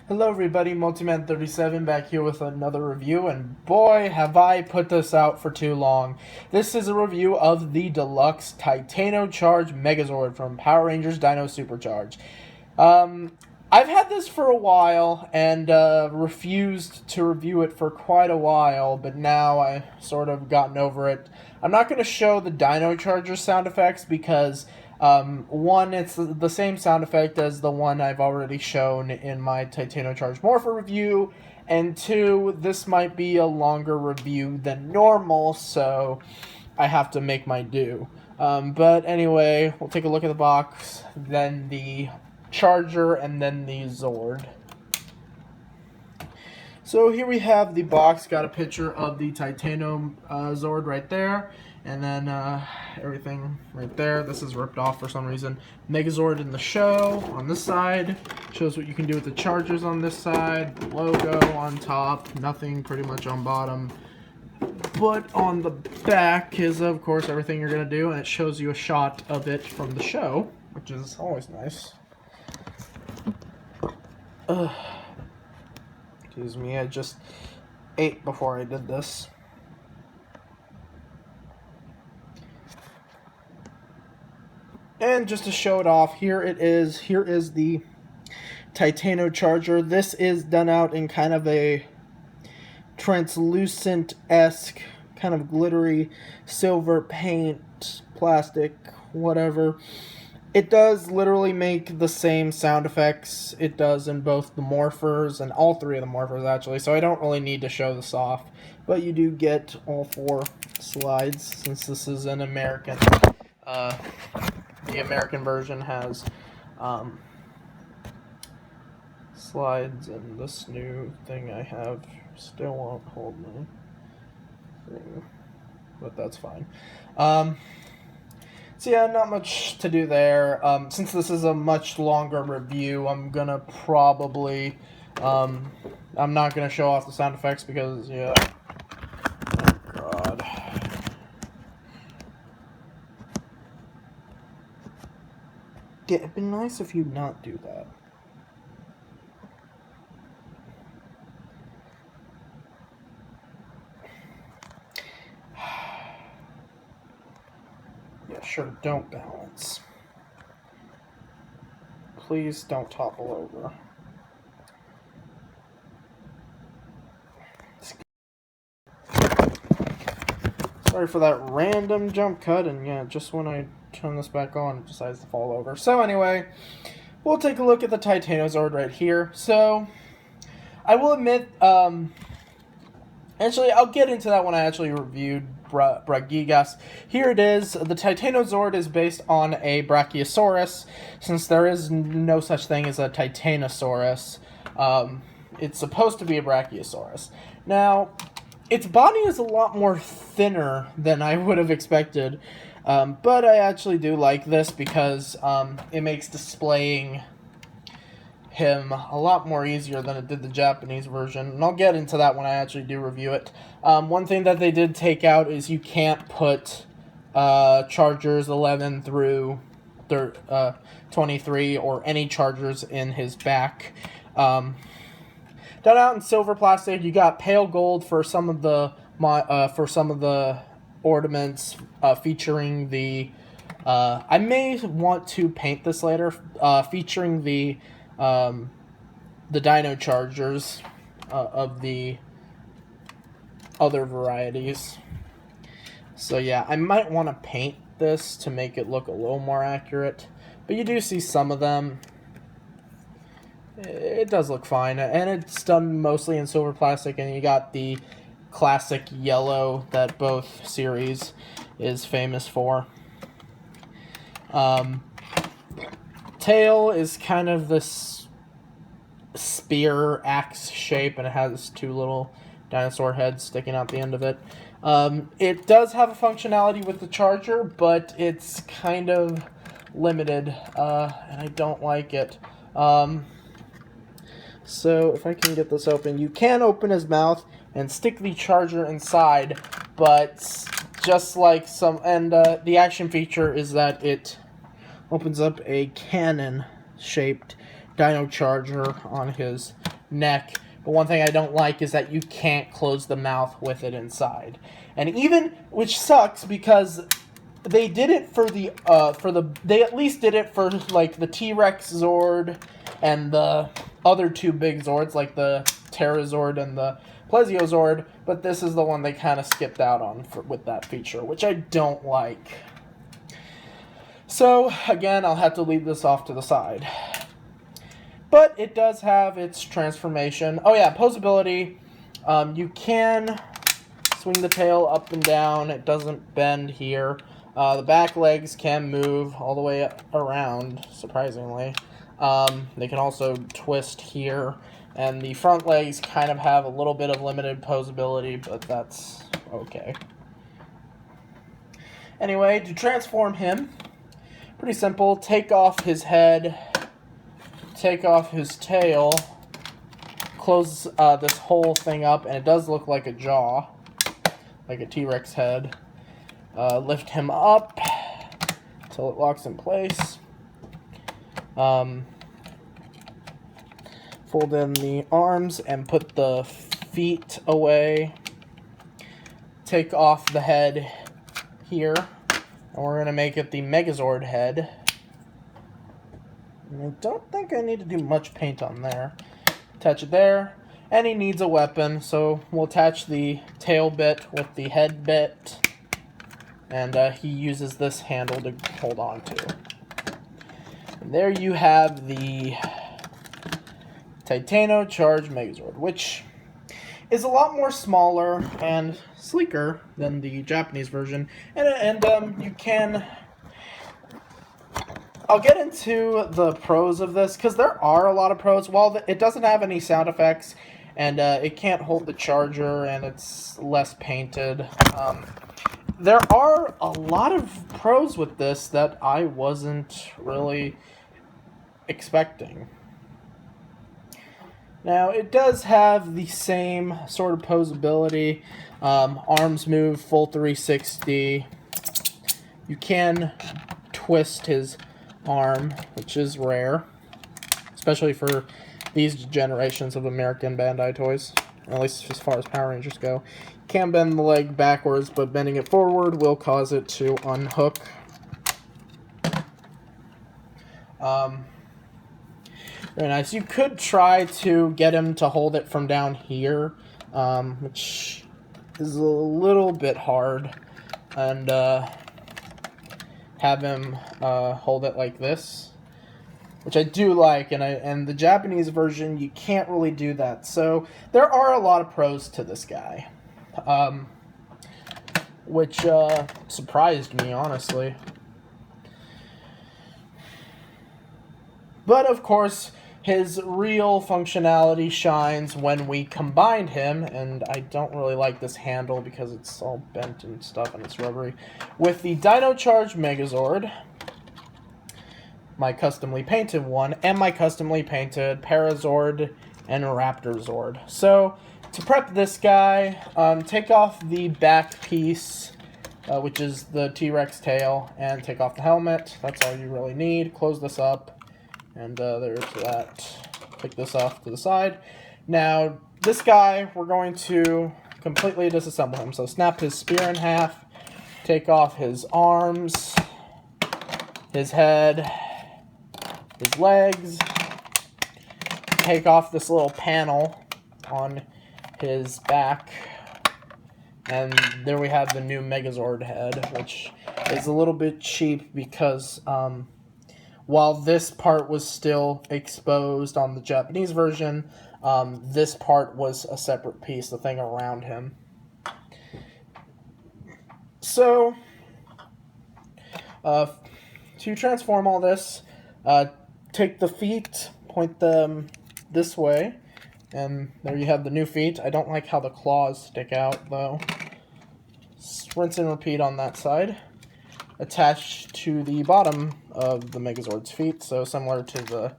Hello everybody, Multiman37 back here with another review, and boy have I put this out for too long. This is a review of the deluxe Titano Charge Megazord from Power Rangers Dino Supercharge. I've had this for a while and refused to review it for quite a while, but now I've sort of gotten over it. I'm not going to show the Dino Charger sound effects because one, it's the same sound effect as the one I've already shown in my Titano Charge Morpher review, and two, this might be a longer review than normal, so I have to make my due. But anyway, we'll take a look at the box, then the Charger, and then the Zord. So here we have the box, got a picture of the Titano Zord right there, and then everything right there. This is ripped off for some reason. Megazord in the show on this side, shows what you can do with the Chargers on this side, the logo on top, nothing pretty much on bottom. But on the back is, of course, everything you're going to do, and it shows you a shot of it from the show, which is always nice. Excuse me, I just ate before I did this. And just to show it off, here it is. Here is the Titano Charger. This is done out in kind of a translucent-esque, kind of glittery silver paint, plastic, whatever. It does literally make the same sound effects it does in both the morphers, and all three of the morphers actually, so I don't really need to show this off. But you do get all four slides, since this is an American. The American version has slides, and this new thing I have still won't hold my thing, but that's fine. So yeah, not much to do there. Since this is a much longer review, I'm gonna probably, I'm not gonna show off the sound effects because, yeah, oh god. Yeah, it'd be nice if you'd not do that. Yeah, sure, don't balance. Please don't topple over. Sorry for that random jump cut, and yeah, just when I turn this back on, it decides to fall over. So anyway, we'll take a look at the Titano Zord right here. So, I will admit, actually, I'll get into that when I actually reviewed Bragigas. Here it is. The Titano Zord is based on a Brachiosaurus, since there is no such thing as a Titanosaurus. It's supposed to be a Brachiosaurus. Now, its body is a lot more thinner than I would have expected, but I actually do like this because it makes displaying him a lot more easier than it did the Japanese version, and I'll get into that when I actually do review it. One thing that they did take out is you can't put Chargers 11 through 23 or any Chargers in his back. Done out in silver plastic. You got pale gold for some of the ornaments featuring the. I may want to paint this later, featuring the Dino Chargers of the other varieties. So yeah, I might want to paint this to make it look a little more accurate, but you do see some of them. It does look fine, and it's done mostly in silver plastic, and you got the classic yellow that both series is famous for. Tail is kind of this spear axe shape, and it has two little dinosaur heads sticking out the end of it. It does have a functionality with the Charger, but it's kind of limited, and I don't like it. So if I can get this open, you can open his mouth and stick the Charger inside, but just like some, and the action feature is that it opens up a cannon-shaped Dino Charger on his neck. But one thing I don't like is that you can't close the mouth with it inside. And even, which sucks because they did it for they at least did it for like the T-Rex Zord and the other two big Zords, like the Pterazord and the Plesiozord, but this is the one they kind of skipped out on with that feature, which I don't like. So, again, I'll have to leave this off to the side. But it does have its transformation. Oh yeah, posability. You can swing the tail up and down. It doesn't bend here. The back legs can move all the way around, surprisingly. They can also twist here. And the front legs kind of have a little bit of limited posability, but that's okay. Anyway, to transform him, pretty simple. Take off his head, take off his tail, close this whole thing up, and it does look like a jaw, like a T-Rex head. Lift him up until it locks in place. Fold in the arms and put the feet away. Take off the head here, and we're going to make it the Megazord head. And I don't think I need to do much paint on there. Attach it there, and he needs a weapon, so we'll attach the tail bit with the head bit, and he uses this handle to hold on to. And there you have the Titano Charge Megazord, which is a lot more smaller and sleeker than the Japanese version, and you can. I'll get into the pros of this because there are a lot of pros. While it doesn't have any sound effects, and it can't hold the charger, and it's less painted. There are a lot of pros with this that I wasn't really expecting. Now, it does have the same sort of posability. Arms move full 360. You can twist his arm, which is rare, especially for these generations of American Bandai toys, at least as far as Power Rangers go. You can bend the leg backwards, but bending it forward will cause it to unhook. Very nice. You could try to get him to hold it from down here, which is a little bit hard, and have him hold it like this, which I do like, and the Japanese version, you can't really do that. So there are a lot of pros to this guy, which surprised me, honestly. But, of course, his real functionality shines when we combine him, and I don't really like this handle because it's all bent and stuff and it's rubbery, with the Dino Charge Megazord, my customly painted one, and my customly painted Parazord and Raptor Zord. So, to prep this guy, take off the back piece, which is the T-Rex tail, and take off the helmet. That's all you really need. Close this up. And there's that. Pick this off to the side. Now, this guy, we're going to completely disassemble him. So snap his spear in half, take off his arms, his head, his legs, take off this little panel on his back, and there we have the new Megazord head, which is a little bit cheap because while this part was still exposed on the Japanese version, this part was a separate piece, the thing around him. So, to transform all this, take the feet, point them this way, and there you have the new feet. I don't like how the claws stick out, though. Rinse and repeat on that side. Attached to the bottom of the Megazord's feet, so similar to the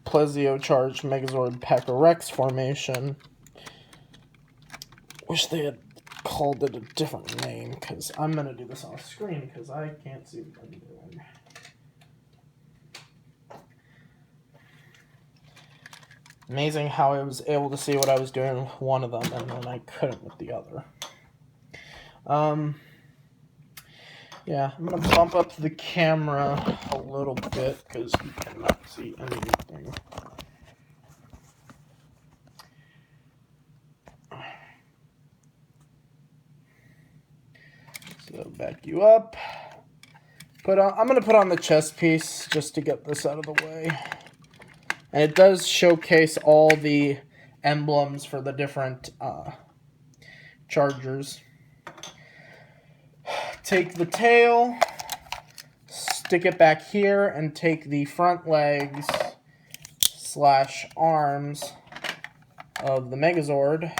Plesio Charged Megazord Pack-a-Rex formation. Wish they had called it a different name, because I'm going to do this off screen, because I can't see what I'm doing. Amazing how I was able to see what I was doing with one of them, and then I couldn't with the other. Yeah, I'm going to bump up the camera a little bit, because you cannot see anything. So back you up. I'm going to put on the chest piece just to get this out of the way. And it does showcase all the emblems for the different chargers. Take the tail, stick it back here, and take the front legs / arms of the Megazord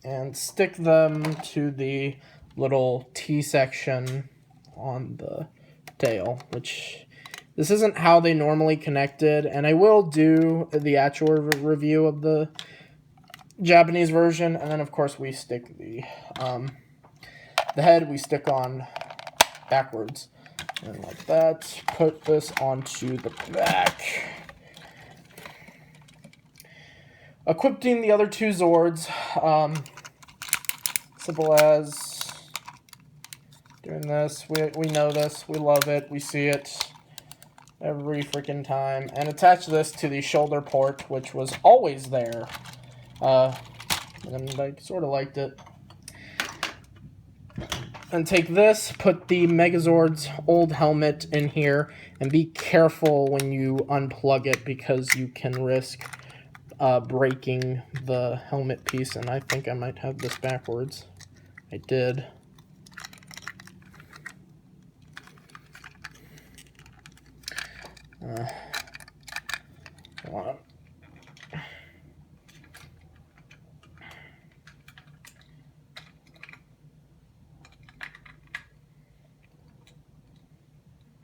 and stick them to the little T section on the tail, which this isn't how they normally connected, and I will do the actual review of the Japanese version, and then of course we stick the head we stick on backwards, and like that. Put this onto the back. Equipping the other two Zords, simple as doing this. We know this, we love it, we see it every freaking time. And attach this to the shoulder port, which was always there. And I sort of liked it. And take this, put the Megazord's old helmet in here, and be careful when you unplug it, because you can risk breaking the helmet piece. And I think I might have this backwards. I did. Hold on.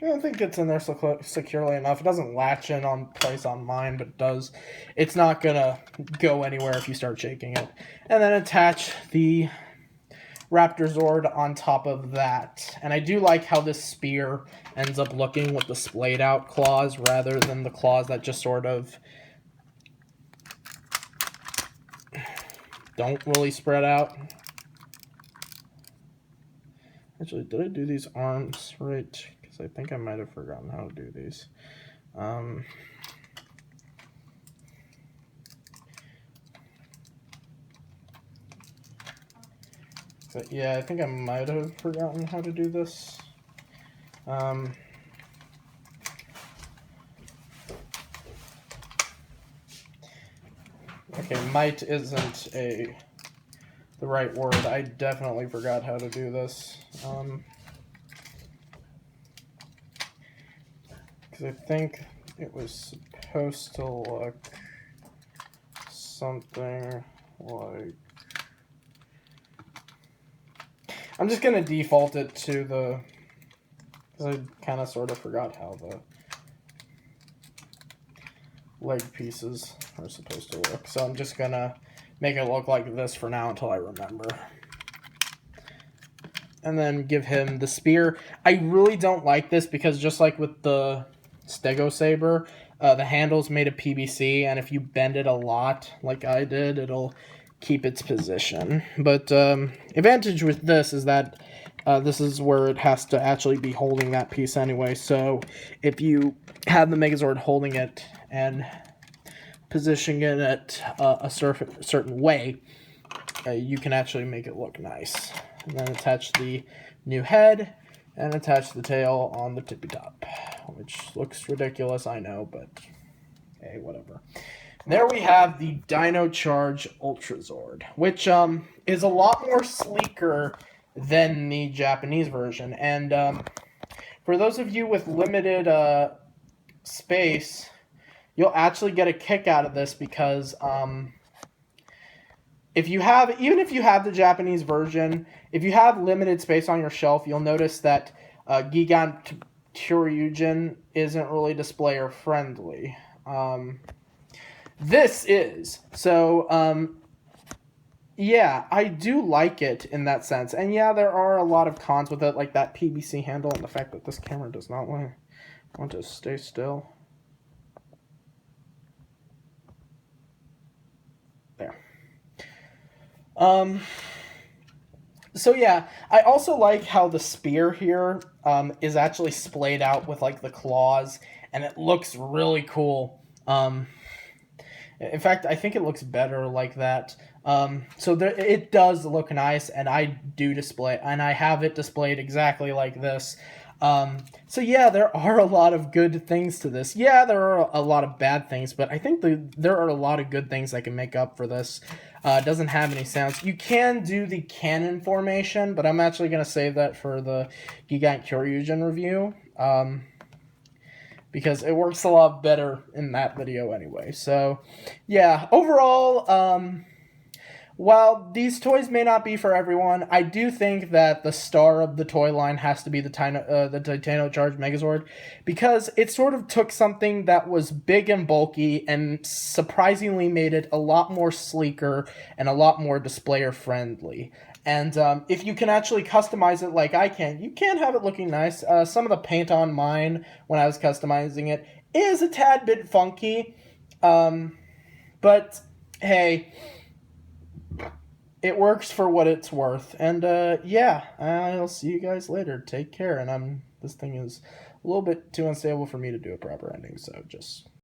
I don't think it's in there securely enough. It doesn't latch in on place on mine, but it does. It's not gonna go anywhere if you start shaking it. And then attach the Raptor Zord on top of that. And I do like how this spear ends up looking with the splayed out claws rather than the claws that just sort of don't really spread out. Actually, did I do these arms right? Because I think I might have forgotten how to do these. But yeah, I think I might have forgotten how to do this. Okay, might isn't the right word. I definitely forgot how to do this. Because I think it was supposed to look something like... I'm just going to default it to the... because I kind of sort of forgot how the leg pieces are supposed to look. So I'm just going to make it look like this for now until I remember. And then give him the spear. I really don't like this because just like with the Stego Saber, the handle's made of PVC, and if you bend it a lot, like I did, it'll keep its position. But advantage with this is that this is where it has to actually be holding that piece anyway. So if you have the Megazord holding it and positioning it at a certain way, you can actually make it look nice. And then attach the new head and attach the tail on the tippy top, which looks ridiculous, I know, but hey, whatever. There we have the Dino Charge Ultra Zord, which is a lot more sleeker than the Japanese version. And for those of you with limited space, you'll actually get a kick out of this because even if you have the Japanese version, if you have limited space on your shelf, you'll notice that Gigan Kyoryujin isn't really displayer friendly. This is. So Yeah, I do like it in that sense. And yeah, there are a lot of cons with it, like that PVC handle and the fact that this camera does not want to stay still. There. Um, so yeah, I also like how the spear here is actually splayed out with like the claws, and it looks really cool. In fact, I think it looks better like that. So there, it does look nice, and I do display, and I have it displayed exactly like this. So yeah, there are a lot of good things to this. Yeah, there are a lot of bad things, but I think there are a lot of good things that can make up for this. It doesn't have any sounds. You can do the cannon formation, but I'm actually going to save that for the Gigant Kyoryugen review. Because it works a lot better in that video anyway. So, yeah, overall, while these toys may not be for everyone, I do think that the star of the toy line has to be the Titano Charged Megazord, because it sort of took something that was big and bulky and surprisingly made it a lot more sleeker and a lot more displayer friendly. And if you can actually customize it like I can, you can have it looking nice. Some of the paint on mine when I was customizing it is a tad bit funky, but hey, it works for what it's worth. And yeah, I'll see you guys later. Take care. And this thing is a little bit too unstable for me to do a proper ending, so just